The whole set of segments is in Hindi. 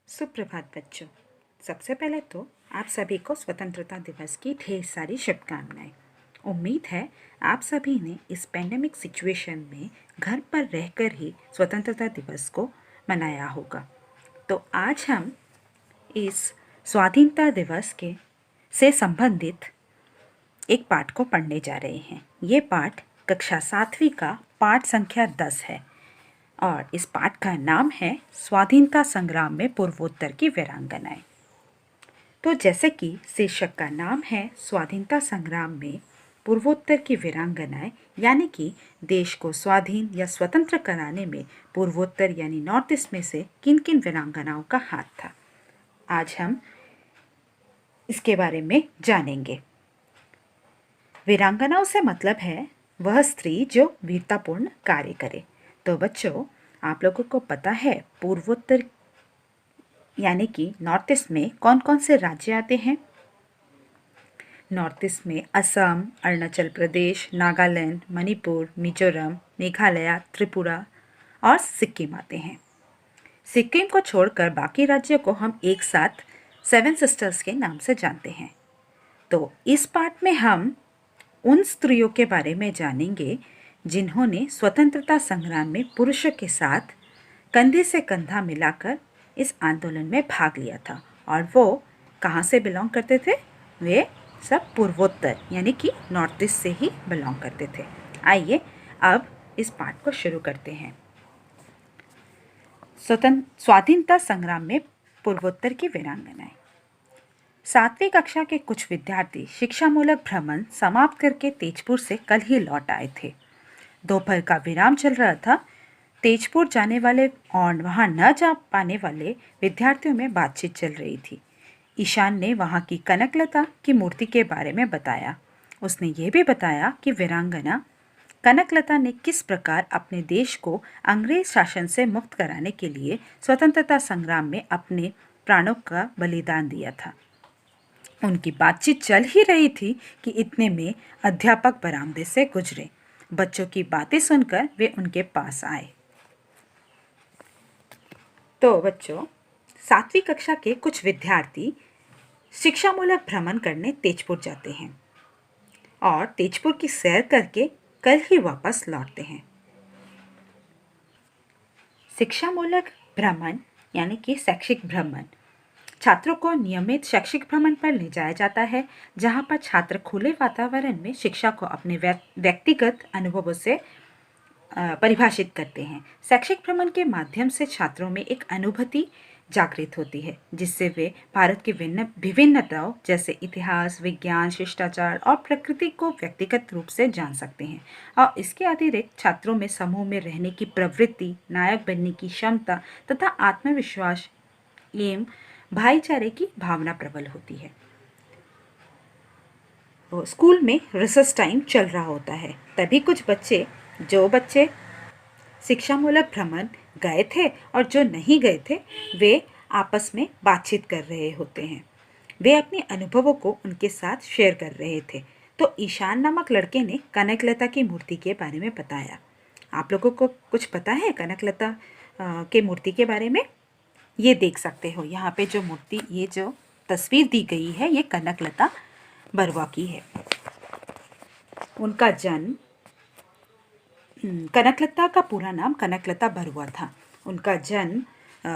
सुप्रभात बच्चों। सबसे पहले तो आप सभी को स्वतंत्रता दिवस की ढेर सारी शुभकामनाएं। उम्मीद है आप सभी ने इस पेंडेमिक सिचुएशन में घर पर रहकर ही स्वतंत्रता दिवस को मनाया होगा। तो आज हम इस स्वाधीनता दिवस के से संबंधित एक पाठ को पढ़ने जा रहे हैं। ये पाठ कक्षा 7वीं का पाठ संख्या 10 है और इस पाठ का नाम है स्वाधीनता संग्राम में पूर्वोत्तर की वीरांगनाएं। तो जैसे कि शीर्षक का नाम है स्वाधीनता संग्राम में पूर्वोत्तर की वीरांगनाएं, यानी कि देश को स्वाधीन या स्वतंत्र कराने में पूर्वोत्तर यानी नॉर्थ ईस्ट में से किन किन वीरांगनाओं का हाथ था, आज हम इसके बारे में जानेंगे। वीरांगनाओं से मतलब है वह स्त्री जो वीरतापूर्ण कार्य करे। तो बच्चों, आप लोगों को पता है पूर्वोत्तर यानी कि नॉर्थ ईस्ट में कौन कौन से राज्य आते हैं? नॉर्थ ईस्ट में असम, अरुणाचल प्रदेश, नागालैंड, मणिपुर, मिजोरम, मेघालय, त्रिपुरा और सिक्किम आते हैं। सिक्किम को छोड़कर बाकी राज्यों को हम एक साथ सेवन सिस्टर्स के नाम से जानते हैं। तो इस पाठ में हम उन स्त्रियों के बारे में जानेंगे जिन्होंने स्वतंत्रता संग्राम में पुरुषों के साथ कंधे से कंधा मिलाकर इस आंदोलन में भाग लिया था। और वो कहाँ से बिलोंग करते थे? वे सब पूर्वोत्तर यानी कि नॉर्थ ईस्ट से ही बिलोंग करते थे। आइए अब इस पाठ को शुरू करते हैं। स्वाधीनता संग्राम में पूर्वोत्तर की वीरांगनाएं। 7वीं कक्षा के कुछ विद्यार्थी शिक्षामूलक भ्रमण समाप्त करके तेजपुर से कल ही लौट आए थे। दोपहर का विराम चल रहा था। तेजपुर जाने वाले और वहां न जा पाने वाले विद्यार्थियों में बातचीत चल रही थी। ईशान ने वहां की कनकलता की मूर्ति के बारे में बताया। उसने ये भी बताया कि वीरांगना कनकलता ने किस प्रकार अपने देश को अंग्रेज शासन से मुक्त कराने के लिए स्वतंत्रता संग्राम में अपने प्राणों का बलिदान दिया था। उनकी बातचीत चल ही रही थी कि इतने में अध्यापक बरामदे से गुजरे। बच्चों की बातें सुनकर वे उनके पास आए। तो बच्चों, 7वीं कक्षा के कुछ विद्यार्थी शिक्षामूलक भ्रमण करने तेजपुर जाते हैं और तेजपुर की सैर करके कल ही वापस लौटते हैं। शिक्षामूलक भ्रमण यानी कि शैक्षिक भ्रमण छात्रों को नियमित शैक्षिक भ्रमण पर ले जाया जाता है, जहां पर छात्र खुले वातावरण में शिक्षा को अपने व्यक्तिगत अनुभवों से परिभाषित करते हैं। शैक्षिक भ्रमण के माध्यम से छात्रों में एक अनुभूति जागृत होती है, जिससे वे भारत की विभिन्नताओं जैसे इतिहास, विज्ञान, शिष्टाचार और प्रकृति को व्यक्तिगत रूप से जान सकते हैं। और इसके अतिरिक्त छात्रों में समूह में रहने की प्रवृत्ति, नायक बनने की क्षमता तथा आत्मविश्वास एवं भाईचारे की भावना प्रबल होती है। स्कूल में रिसेस टाइम चल रहा होता है, तभी कुछ जो बच्चे शिक्षामूलक भ्रमण गए थे और जो नहीं गए थे, वे आपस में बातचीत कर रहे होते हैं। वे अपने अनुभवों को उनके साथ शेयर कर रहे थे। तो ईशान नामक लड़के ने कनकलता की मूर्ति के बारे में बताया। आप लोगों को कुछ पता है कनकलता के मूर्ति के बारे में? ये देख सकते हो यहाँ पे जो मूर्ति, ये जो तस्वीर दी गई है, ये कनकलता बरुआ की है। उनका जन्म, कनकलता का पूरा नाम कनकलता बरुआ था। उनका जन्म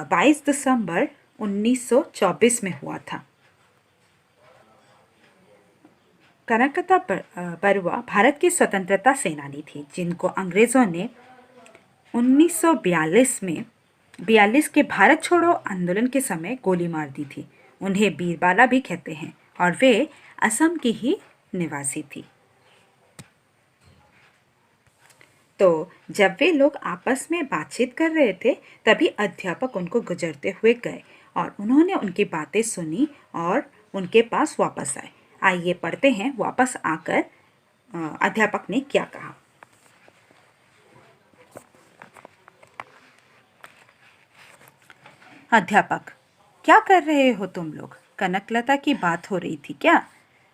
22 दिसंबर 1924 में हुआ था। कनकलता बरुआ भारत की स्वतंत्रता सेनानी थी, जिनको अंग्रेज़ों ने 1942 के भारत छोड़ो आंदोलन के समय गोली मार दी थी। उन्हें बीरबाला भी कहते हैं और वे असम की ही निवासी थी। तो जब वे लोग आपस में बातचीत कर रहे थे, तभी अध्यापक उनको गुजरते हुए गए और उन्होंने उनकी बातें सुनी और उनके पास वापस आए। आइए पढ़ते हैं वापस आकर अध्यापक ने क्या कहा। अध्यापक: क्या कर रहे हो तुम लोग? कनकलता की बात हो रही थी क्या?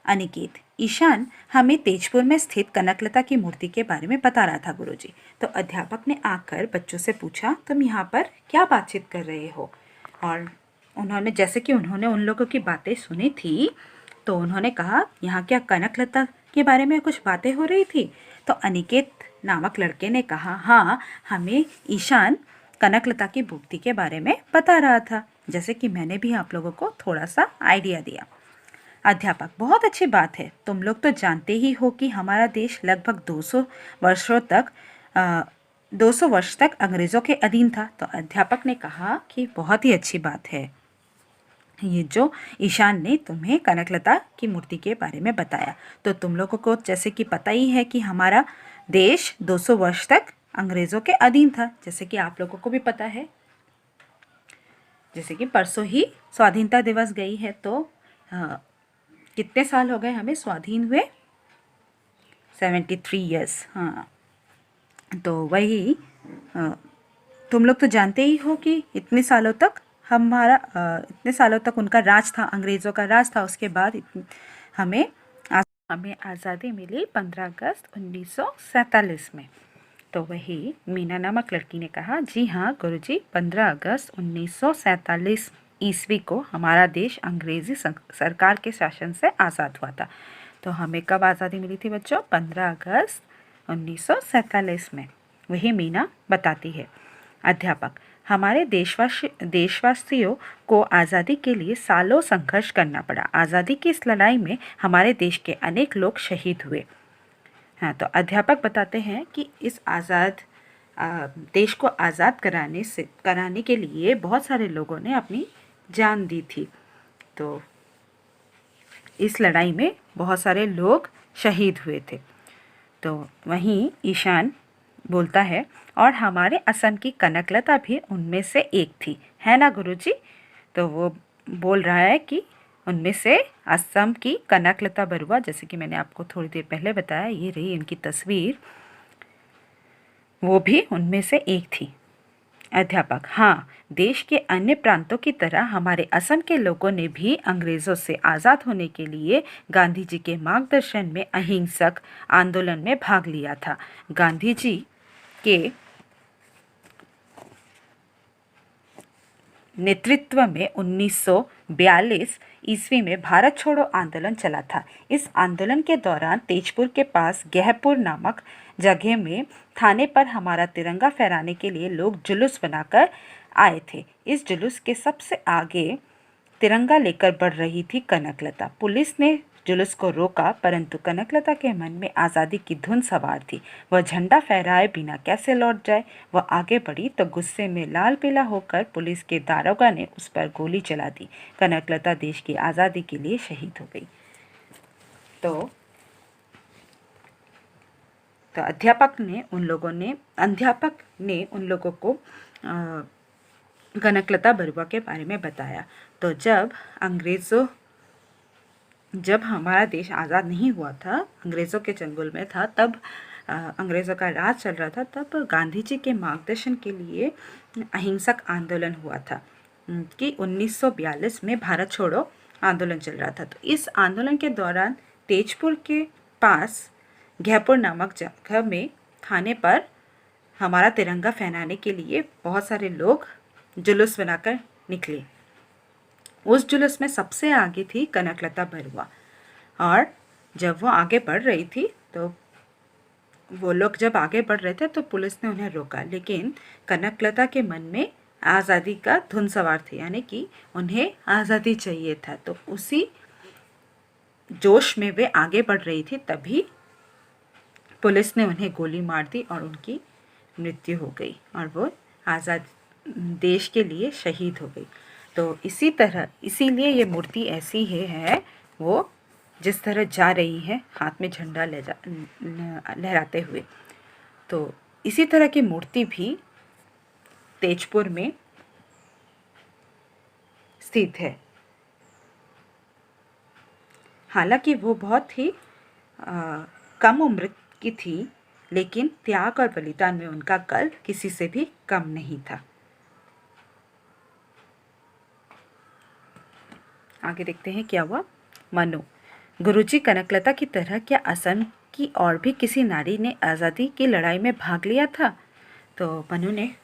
अनिकेत: ईशान हमें तेजपुर में स्थित कनकलता की मूर्ति के बारे में बता रहा था गुरुजी। तो अध्यापक ने आकर बच्चों से पूछा, तुम यहाँ पर क्या बातचीत कर रहे हो? और उन्होंने जैसे कि उन्होंने उन लोगों की बातें सुनी थी, तो उन्होंने कहा यहाँ क्या कनकलता के बारे में कुछ बातें हो रही थी। तो अनिकेत नामक लड़के ने कहा, हाँ, हमें ईशान कनकलता की मूर्ति के बारे में बता रहा था, जैसे कि मैंने भी आप लोगों को थोड़ा सा आइडिया दिया। अध्यापक, बहुत अच्छी बात है। तुम लोग तो जानते ही हो कि हमारा देश लगभग 200 वर्ष तक अंग्रेज़ों के अधीन था। तो अध्यापक ने कहा कि बहुत ही अच्छी बात है ये जो ईशान ने तुम्हें कनकलता की मूर्ति के बारे में बताया। तो तुम लोगों को जैसे कि पता ही है कि हमारा देश 200 वर्ष तक अंग्रेज़ों के अधीन था, जैसे कि आप लोगों को भी पता है। जैसे कि परसों ही स्वाधीनता दिवस गई है, तो कितने साल हो गए हमें स्वाधीन हुए? 73 ईयर्स। हाँ, तो वही तुम लोग तो जानते ही हो कि इतने सालों तक उनका राज था, अंग्रेज़ों का राज था। उसके बाद हमें आज़ादी मिली 15 अगस्त 1947 में। तो वही मीना नामक लड़की ने कहा, जी हाँ गुरुजी, 15 अगस्त 1947 ईस्वी को हमारा देश अंग्रेज़ी सरकार के शासन से आज़ाद हुआ था। तो हमें कब आज़ादी मिली थी बच्चों? 15 अगस्त 1947 में। वही मीना बताती है। अध्यापक, हमारे देशवासियों को आज़ादी के लिए सालों संघर्ष करना पड़ा। आज़ादी की इस लड़ाई में हमारे देश के अनेक लोग शहीद हुए। हाँ, तो अध्यापक बताते हैं कि इस देश को आज़ाद कराने के लिए बहुत सारे लोगों ने अपनी जान दी थी। तो इस लड़ाई में बहुत सारे लोग शहीद हुए थे। तो वहीं ईशान बोलता है, और हमारे असम की कनकलता भी उनमें से एक थी, है ना गुरुजी? तो वो बोल रहा है कि उनमें से असम की कनकलता बरुआ, जैसे कि मैंने आपको थोड़ी देर पहले बताया, ये रही इनकी तस्वीर, वो भी उनमें से एक थी। अध्यापक, हाँ, देश के अन्य प्रांतों की तरह हमारे असम के लोगों ने भी अंग्रेज़ों से आज़ाद होने के लिए गांधी जी के मार्गदर्शन में अहिंसक आंदोलन में भाग लिया था। गांधी जी के नेतृत्व में 1942 ईस्वी में भारत छोड़ो आंदोलन चला था। इस आंदोलन के दौरान तेजपुर के पास गहपुर नामक जगह में थाने पर हमारा तिरंगा फहराने के लिए लोग जुलूस बनाकर आए थे। इस जुलूस के सबसे आगे तिरंगा लेकर बढ़ रही थी कनकलता। पुलिस ने जुलूस को रोका, परंतु कनकलता के मन में आज़ादी की धुन सवार थी। वह झंडा फहराए बिना कैसे लौट जाए। वह आगे बढ़ी तो गुस्से में लाल पीला होकर पुलिस के दारोगा ने उस पर गोली चला दी। कनकलता देश की आज़ादी के लिए शहीद हो गई। तो अध्यापक ने उन लोगों को कनकलता बरुआ के बारे में बताया। तो जब हमारा देश आज़ाद नहीं हुआ था, अंग्रेज़ों के चंगुल में था, तब अंग्रेज़ों का राज चल रहा था, तब गांधी जी के मार्गदर्शन के लिए अहिंसक आंदोलन हुआ था कि 1942 में भारत छोड़ो आंदोलन चल रहा था। तो इस आंदोलन के दौरान तेजपुर के पास गहपुर नामक जगह में थाने पर हमारा तिरंगा फहराने के लिए बहुत सारे लोग जुलूस बनाकर निकले। उस जुलूस में सबसे आगे थी कनकलता बरुआ, और जब वो आगे बढ़ रही थी तो वो लोग जब आगे बढ़ रहे थे तो पुलिस ने उन्हें रोका, लेकिन कनकलता के मन में आज़ादी का धुन सवार थी, यानी कि उन्हें आज़ादी चाहिए था। तो उसी जोश में वे आगे बढ़ रही थी, तभी पुलिस ने उन्हें गोली मार दी और उनकी मृत्यु हो गई, और वो आज़ाद देश के लिए शहीद हो गई। तो इसीलिए ये मूर्ति ऐसी है वो जिस तरह जा रही है हाथ में झंडा लहराते हुए। तो इसी तरह की मूर्ति भी तेजपुर में स्थित है। हालांकि वो बहुत ही कम उम्र की थी, लेकिन त्याग और बलिदान में उनका कल किसी से भी कम नहीं था। आगे देखते हैं क्या हुआ। मनु, गुरुजी, कनकलता की तरह क्या असम की और भी किसी नारी ने आज़ादी की लड़ाई में भाग लिया था? तो मनु ने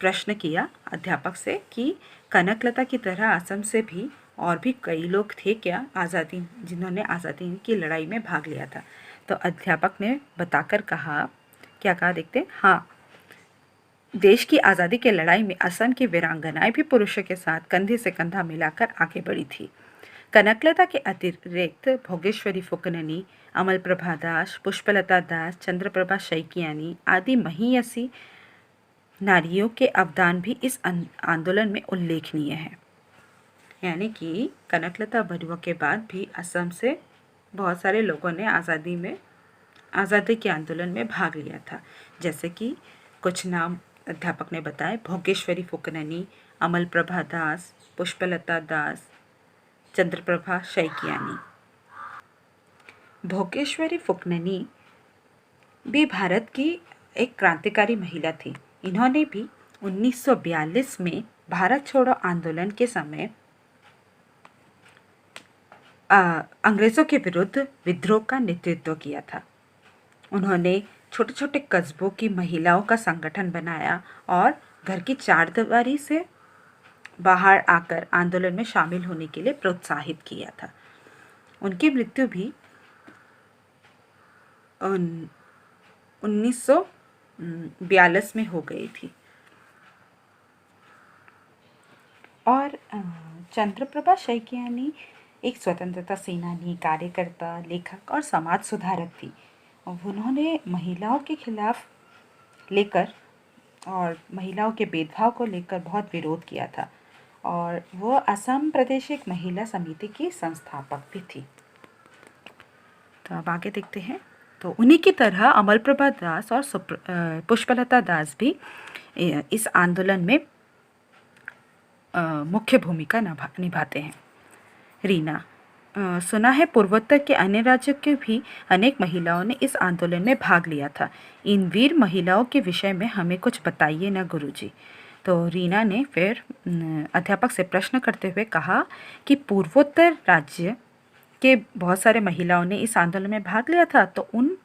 प्रश्न किया अध्यापक से कि कनकलता की तरह असम से भी और भी कई लोग थे क्या जिन्होंने आज़ादी की लड़ाई में भाग लिया था। तो अध्यापक ने बताकर कहा, क्या कहा देखते हैं। हाँ, देश की आज़ादी की लड़ाई में असम की वीरांगनाएं भी पुरुषों के साथ कंधे से कंधा मिलाकर आगे बढ़ी थी। कनकलता के अतिरिक्त भोगेश्वरी फुकननी, अमल प्रभा दास, पुष्पलता दास, चंद्रप्रभा शैकियानी आदि महियसी नारियों के अवदान भी इस आंदोलन में उल्लेखनीय है। यानी कि कनकलता बरुआ के बाद भी असम से बहुत सारे लोगों ने आज़ादी के आंदोलन में भाग लिया था। जैसे कि कुछ नाम अध्यापक ने बताए, भोगेश्वरी फुकननी, अमल प्रभा दास, पुष्पलता दास, चंद्रप्रभा शैकियानी। भोगेश्वरी फुकननी भी भारत की एक क्रांतिकारी महिला थी। इन्होंने भी 1942 में भारत छोड़ो आंदोलन के समय अंग्रेज़ों के विरुद्ध विद्रोह का नेतृत्व किया था। उन्होंने छोटे छोटे कस्बों की महिलाओं का संगठन बनाया और घर की चारदीवारी से बाहर आकर आंदोलन में शामिल होने के लिए प्रोत्साहित किया था। उनकी मृत्यु भी 1942 में हो गई थी। और चंद्रप्रभा शैकियानी एक स्वतंत्रता सेनानी, कार्यकर्ता, लेखक और समाज सुधारक थी। उन्होंने महिलाओं के खिलाफ लेकर और महिलाओं के भेदभाव को लेकर बहुत विरोध किया था और वो असम प्रादेशिक महिला समिति की संस्थापक भी थी। तो अब आगे देखते हैं। तो उन्हीं की तरह अमल प्रभा दास और पुष्पलता दास भी इस आंदोलन में मुख्य भूमिका निभाते हैं। रीना, सुना है पूर्वोत्तर के अन्य राज्यों के भी अनेक महिलाओं ने इस आंदोलन में भाग लिया था। इन वीर महिलाओं के विषय में हमें कुछ बताइए ना गुरुजी। तो रीना ने फिर अध्यापक से प्रश्न करते हुए कहा कि पूर्वोत्तर राज्य के बहुत सारे महिलाओं ने इस आंदोलन में भाग लिया था, तो उन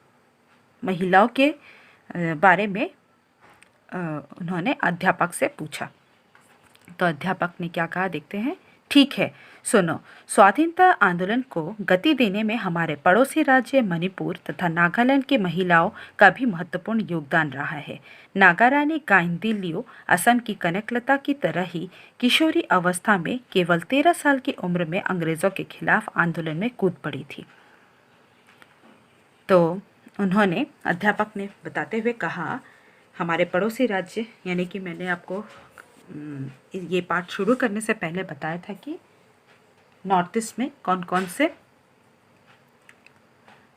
महिलाओं के बारे में उन्होंने अध्यापक से पूछा। तो अध्यापक ने क्या कहा देखते हैं। ठीक है, सुनो। स्वाधीनता आंदोलन को गति देने में हमारे पड़ोसी राज्य मणिपुर तथा नागालैंड की महिलाओं का भी महत्वपूर्ण योगदान रहा है। नागारानी गाइदिन्ल्यू असम की कनकलता की तरह ही किशोरी अवस्था में केवल 13 साल की उम्र में अंग्रेज़ों के खिलाफ आंदोलन में कूद पड़ी थी। तो उन्होंने, अध्यापक ने बताते हुए कहा, हमारे पड़ोसी राज्य, यानी कि मैंने आपको ये पाठ शुरू करने से पहले बताया था कि नॉर्थ ईस्ट में कौन कौन से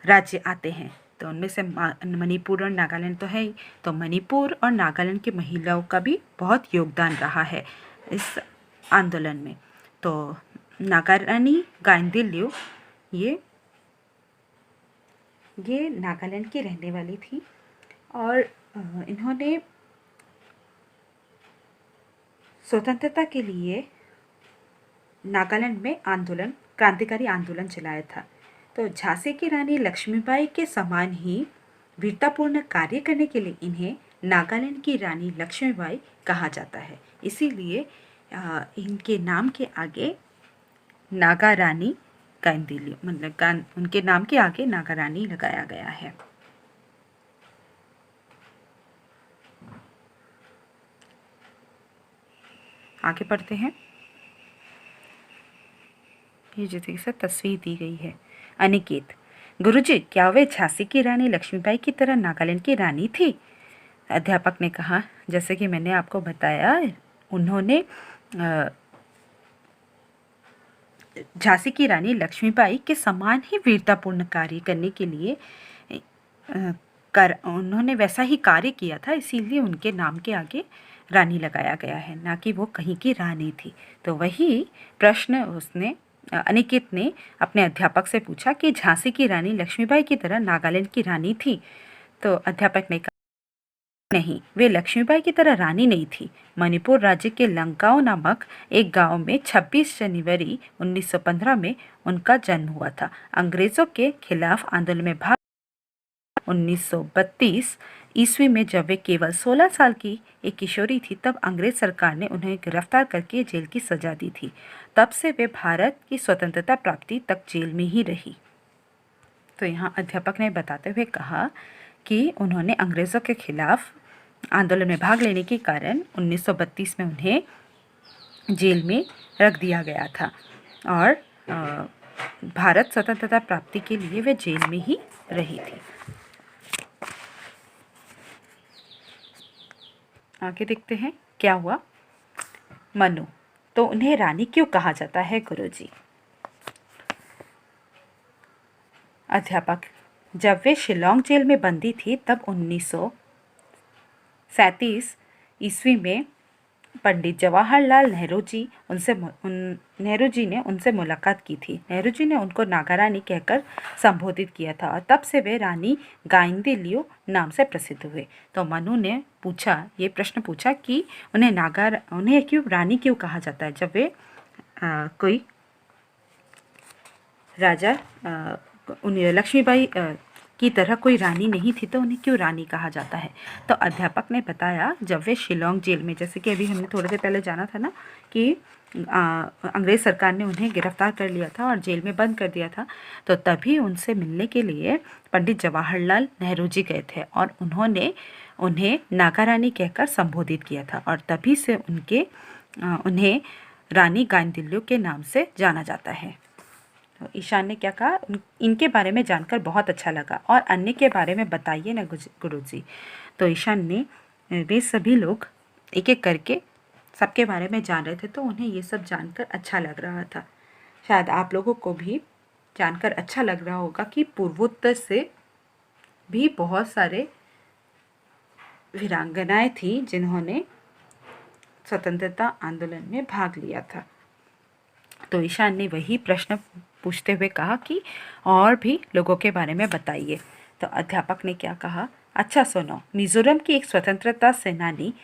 राज्य आते हैं। तो उनमें से मणिपुर और नागालैंड तो है ही। तो मणिपुर और नागालैंड की महिलाओं का भी बहुत योगदान रहा है इस आंदोलन में। तो नागारानी गाइदिन्ल्यू ये नागालैंड की रहने वाली थी और इन्होंने स्वतंत्रता के लिए नागालैंड में क्रांतिकारी आंदोलन चलाया था। तो झांसी की रानी लक्ष्मीबाई के समान ही वीरतापूर्ण कार्य करने के लिए इन्हें नागालैंड की रानी लक्ष्मीबाई कहा जाता है। इसीलिए इनके नाम के आगे नागारानी गाइदिन्ल्यू, मतलब उनके नाम के आगे नागारानी लगाया गया है। आगे बढ़ते हैं। ये जैसे तस्वीर दी गई है। अनिकेत, गुरुजी, क्या वे झांसी की रानी लक्ष्मीबाई की तरह नागालैंड की रानी थी? अध्यापक ने कहा, जैसे कि मैंने आपको बताया, उन्होंने झांसी की रानी लक्ष्मीबाई के समान ही वीरतापूर्ण कार्य करने के लिए उन्होंने वैसा ही कार्य किया था, इसीलिए उनके नाम के आगे रानी लगाया गया है, ना कि वो कहीं की रानी थी। तो वही प्रश्न अनिकेत ने अपने अध्यापक से पूछा कि झांसी की रानी लक्ष्मीबाई की तरह नागालैंड की रानी थी? तो अध्यापक ने कहा, नहीं, वे लक्ष्मीबाई की तरह रानी नहीं थी। मणिपुर राज्य के लंकाओ नामक एक गांव में 26 जनवरी 1915 में उनका जन्म हुआ था। अंग्रेज़ों के खिलाफ आंदोलन में भाग 1932 ईस्वी में जब वे केवल 16 साल की एक किशोरी थी, तब अंग्रेज सरकार ने उन्हें गिरफ्तार करके जेल की सजा दी थी। तब से वे भारत की स्वतंत्रता प्राप्ति तक जेल में ही रही। तो यहाँ अध्यापक ने बताते हुए कहा कि उन्होंने अंग्रेज़ों के खिलाफ आंदोलन में भाग लेने के कारण 1932 में उन्हें जेल में रख दिया गया था और भारत स्वतंत्रता प्राप्ति के लिए वे जेल में ही रही थी। आगे देखते हैं क्या हुआ। मनु, तो उन्हें रानी क्यों कहा जाता है गुरुजी? अध्यापक, जब वे शिलोंग जेल में बंदी थी तब 1937 ईस्वी में पंडित जवाहरलाल नेहरू जी ने उनसे मुलाकात की थी। नेहरू जी ने उनको नागारानी कहकर संबोधित किया था और तब से वे रानी गाइदिन्ल्यू नाम से प्रसिद्ध हुए। तो मनु ने ये प्रश्न पूछा कि उन्हें क्यों रानी क्यों कहा जाता है, जब वे कोई राजा लक्ष्मीबाई की तरह कोई रानी नहीं थी, तो उन्हें क्यों रानी कहा जाता है। तो अध्यापक ने बताया, जब वे शिलोंग जेल में, जैसे कि अभी हमने थोड़ी देर पहले जाना था ना कि अंग्रेज़ सरकार ने उन्हें गिरफ्तार कर लिया था और जेल में बंद कर दिया था, तो तभी उनसे मिलने के लिए पंडित जवाहरलाल नेहरू जी गए थे और उन्होंने उन्हें नागारानी कहकर संबोधित किया था और तभी से उन्हें रानी गाइदिन्ल्यू के नाम से जाना जाता है। तो ईशान ने क्या कहा, इनके बारे में जानकर बहुत अच्छा लगा और अन्य के बारे में बताइए ना गुरुजी। तो ईशान ने वे सभी लोग एक एक करके सबके बारे में जान रहे थे, तो उन्हें ये सब जानकर अच्छा लग रहा था। शायद आप लोगों को भी जानकर अच्छा लग रहा होगा कि पूर्वोत्तर से भी बहुत सारे वीरांगनाएं थी जिन्होंने स्वतंत्रता आंदोलन में भाग लिया था। तो ईशान ने वही प्रश्न पूछते हुए कहा कि और भी लोगों के बारे में बताइए। तो अध्यापक ने क्या कहा, अच्छा सुनो, मिजोरम की एक स्वतंत्रता सेनानी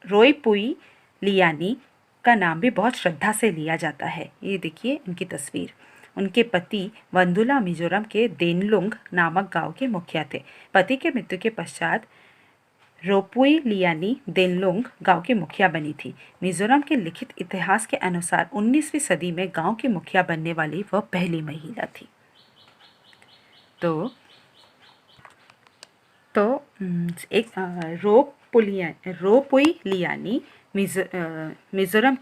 रोयपुई लियानी का नाम भी बहुत श्रद्धा से लिया जाता है। ये देखिए उनकी तस्वीर। उनके पति वंदुला मिजोरम के देनलुंग नामक गांव के मुखिया थे। पति के मृत्यु के पश्चात रोपुई लियानी देनलुंग गांव की मुखिया बनी थी। मिजोरम के लिखित इतिहास के अनुसार 19वीं सदी में गांव की मुखिया बनने वाली वह पहली महिला थी। तो एक रोपुई लियानी मिजोरम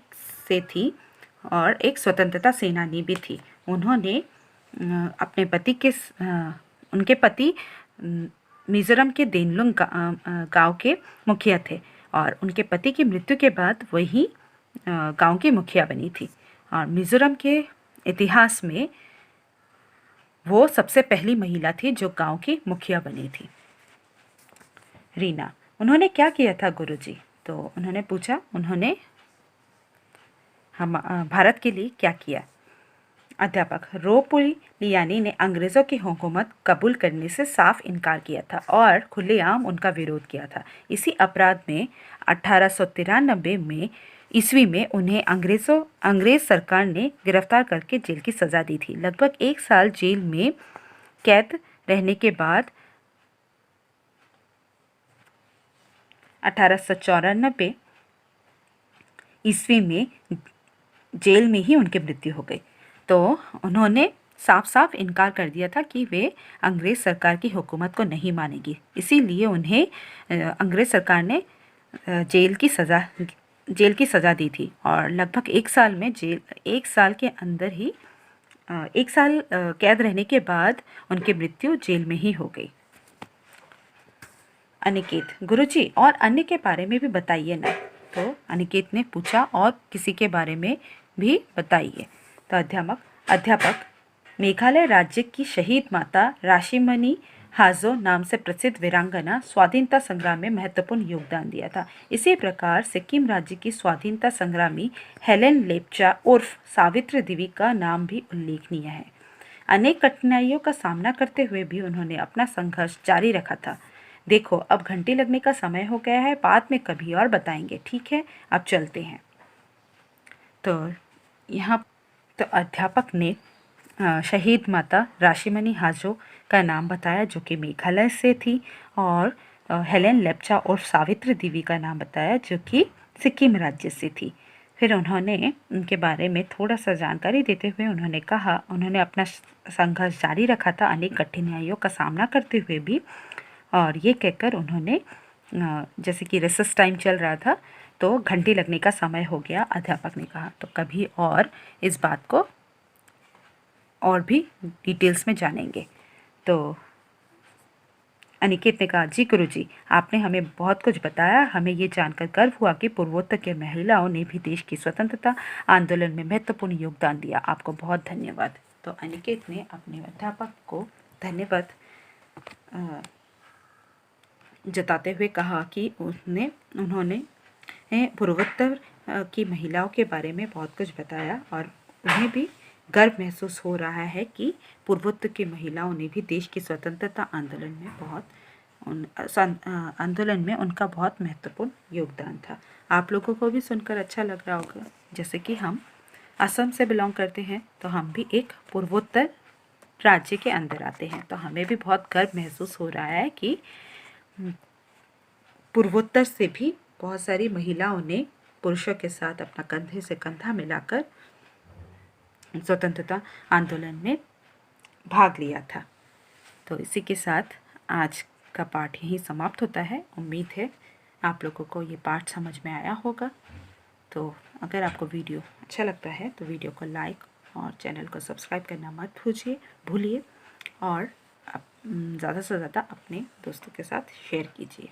से थी और एक स्वतंत्रता सेनानी भी थी। उन्होंने अपने उनके पति मिजोरम के देनलुंग गांव के मुखिया थे और उनके पति की मृत्यु के बाद वही गांव की मुखिया बनी थी और मिजोरम के इतिहास में वो सबसे पहली महिला थी जो गांव की मुखिया बनी थी। रीना, उन्होंने क्या किया था गुरुजी? तो उन्होंने पूछा, उन्होंने हम भारत के लिए क्या किया? अध्यापक, रोपुई लियानी ने अंग्रेज़ों की हुकूमत कबूल करने से साफ इनकार किया था और खुलेआम उनका विरोध किया था। इसी अपराध में 1893 में ईस्वी में उन्हें अंग्रेज़ सरकार ने गिरफ्तार करके जेल की सज़ा दी थी। लगभग 1 साल जेल में कैद रहने के बाद 1894 ईस्वी में जेल में ही उनकी मृत्यु हो गई। तो उन्होंने साफ साफ इनकार कर दिया था कि वे अंग्रेज़ सरकार की हुकूमत को नहीं मानेगी। इसीलिए उन्हें अंग्रेज़ सरकार ने जेल की सज़ा दी थी और लगभग 1 साल में 1 साल के अंदर ही 1 साल कैद रहने के बाद उनकी मृत्यु जेल में ही हो गई। अनिकेत, गुरुजी और अन्य के बारे में भी बताइए ना। तो अनिकेत ने पूछा, और किसी के बारे में भी बताइए। तो अध्यापक, मेघालय राज्य की शहीद माता राशिमनी हाजो नाम से प्रसिद्ध वीरांगना स्वाधीनता संग्राम में महत्वपूर्ण योगदान दिया था। इसी प्रकार सिक्किम राज्य की स्वाधीनता संग्रामी हेलेन लेप्चा उर्फ सावित्री देवी का नाम भी उल्लेखनीय है। अनेक कठिनाइयों का सामना करते हुए भी उन्होंने अपना संघर्ष जारी रखा था। देखो, अब घंटी लगने का समय हो गया है, बाद में कभी और बताएंगे, ठीक है? अब चलते हैं। तो अध्यापक ने शहीद माता राशिमनी हाजो का नाम बताया जो कि मेघालय से थी, और हेलेन लेप्चा और सावित्री देवी का नाम बताया जो कि सिक्किम राज्य से थी। फिर उन्होंने उनके बारे में थोड़ा सा जानकारी देते हुए उन्होंने कहा, उन्होंने अपना संघर्ष जारी रखा था अनेक कठिनाइयों का सामना करते हुए भी, और ये कहकर उन्होंने जैसे कि रिसेस टाइम चल रहा था तो घंटी लगने का समय हो गया, अध्यापक ने कहा। तो कभी और इस बात को और भी डिटेल्स में जानेंगे। तो अनिकेत ने कहा, जी गुरुजी, आपने हमें बहुत कुछ बताया। हमें ये जानकर गर्व हुआ कि पूर्वोत्तर के महिलाओं ने भी देश की स्वतंत्रता आंदोलन में महत्वपूर्ण योगदान दिया। आपको बहुत धन्यवाद। तो अनिकेत ने अपने अध्यापक को धन्यवाद जताते हुए कहा कि उन्होंने पूर्वोत्तर की महिलाओं के बारे में बहुत कुछ बताया और उन्हें भी गर्व महसूस हो रहा है कि पूर्वोत्तर की महिलाओं ने भी देश की स्वतंत्रता आंदोलन में उनका बहुत महत्वपूर्ण योगदान था। आप लोगों को भी सुनकर अच्छा लग रहा होगा। जैसे कि हम असम से बिलोंग करते हैं तो हम भी एक पूर्वोत्तर राज्य के अंदर आते हैं, तो हमें भी बहुत गर्व महसूस हो रहा है कि पूर्वोत्तर से भी बहुत सारी महिलाओं ने पुरुषों के साथ अपना कंधे से कंधा मिलाकर स्वतंत्रता आंदोलन में भाग लिया था। तो इसी के साथ आज का पाठ यहीं समाप्त होता है। उम्मीद है आप लोगों को ये पाठ समझ में आया होगा। तो अगर आपको वीडियो अच्छा लगता है तो वीडियो को लाइक और चैनल को सब्सक्राइब करना मत भूलिए और ज़्यादा से ज़्यादा अपने दोस्तों के साथ शेयर कीजिए।